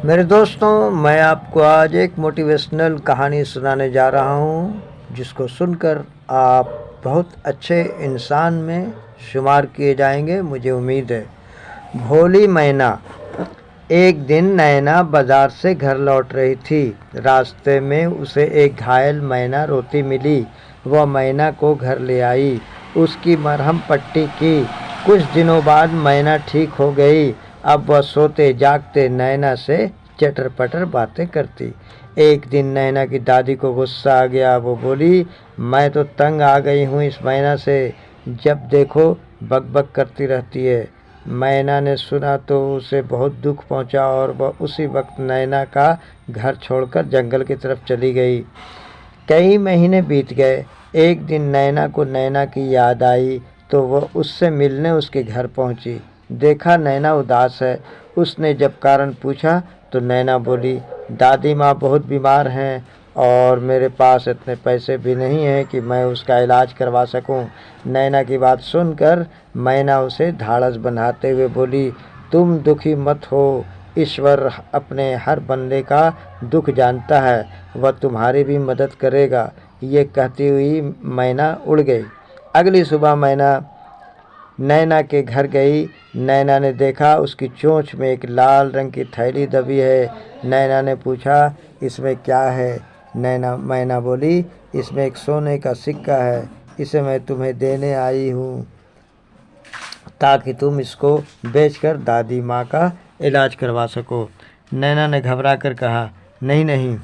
मेरे दोस्तों, मैं आपको आज एक मोटिवेशनल कहानी सुनाने जा रहा हूँ, जिसको सुनकर आप बहुत अच्छे इंसान में शुमार किए जाएंगे, मुझे उम्मीद है। भोली मैना। एक दिन नैना बाजार से घर लौट रही थी। रास्ते में उसे एक घायल मैना रोती मिली। वह मैना को घर ले आई, उसकी मरहम पट्टी की। कुछ दिनों बाद मैना ठीक हो गई। अब वह सोते जागते नैना से चटर पटर बातें करती। एक दिन नैना की दादी को गुस्सा आ गया। वो बोली, मैं तो तंग आ गई हूँ इस मैना से, जब देखो बक बक करती रहती है। मैना ने सुना तो उसे बहुत दुख पहुंचा और वह उसी वक्त नैना का घर छोड़कर जंगल की तरफ चली गई। कई महीने बीत गए। एक दिन नैना को नैना की याद आई तो वह उससे मिलने उसके घर पहुंची। देखा नैना उदास है। उसने जब कारण पूछा तो नैना बोली, दादी माँ बहुत बीमार हैं और मेरे पास इतने पैसे भी नहीं हैं कि मैं उसका इलाज करवा सकूं। नैना की बात सुनकर मैना उसे ढाढ़स बंधाते हुए बोली, तुम दुखी मत हो, ईश्वर अपने हर बंदे का दुख जानता है, वह तुम्हारी भी मदद करेगा। ये कहती हुई मैना उड़ गई। अगली सुबह मैना नैना के घर गई। नैना ने देखा उसकी चोंच में एक लाल रंग की थैली दबी है। नैना ने पूछा, इसमें क्या है? मैना बोली, इसमें एक सोने का सिक्का है, इसे मैं तुम्हें देने आई हूँ ताकि तुम इसको बेचकर दादी माँ का इलाज करवा सको। नैना ने घबरा कर कहा, नहीं नहीं,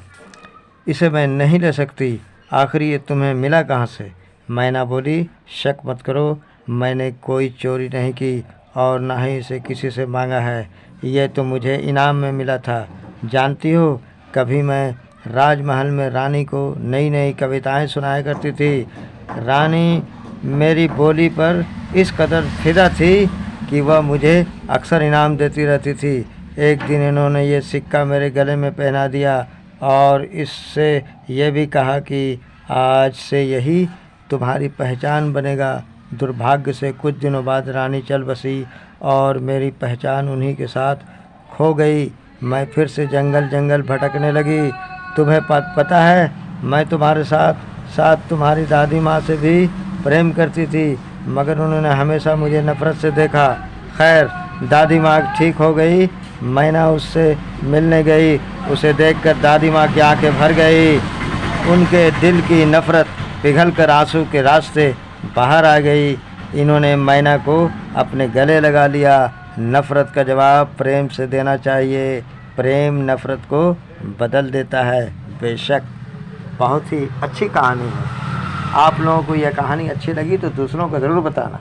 इसे मैं नहीं ले सकती। आखिर ये तुम्हें मिला कहाँ से? मैना बोली, शक मत करो, मैंने कोई चोरी नहीं की और ना ही इसे किसी से मांगा है। यह तो मुझे इनाम में मिला था। जानती हो, कभी मैं राजमहल में रानी को नई नई कविताएं सुनाया करती थी। रानी मेरी बोली पर इस कदर फिदा थी कि वह मुझे अक्सर इनाम देती रहती थी। एक दिन इन्होंने ये सिक्का मेरे गले में पहना दिया और इससे यह भी कहा कि आज से यही तुम्हारी पहचान बनेगा। दुर्भाग्य से कुछ दिनों बाद रानी चल बसी और मेरी पहचान उन्हीं के साथ खो गई। मैं फिर से जंगल जंगल भटकने लगी। तुम्हें पता है, मैं तुम्हारे साथ साथ तुम्हारी दादी माँ से भी प्रेम करती थी, मगर उन्होंने हमेशा मुझे नफ़रत से देखा। खैर, दादी माँ ठीक हो गई। मैना उससे मिलने गई। उसे देखकर दादी माँ की आंखें भर गई। उनके दिल की नफ़रत पिघलकर आंसू के रास्ते बाहर आ गई। इन्होंने मैना को अपने गले लगा लिया। नफ़रत का जवाब प्रेम से देना चाहिए। प्रेम नफ़रत को बदल देता है। बेशक बहुत ही अच्छी कहानी है। आप लोगों को यह कहानी अच्छी लगी तो दूसरों को ज़रूर बताना।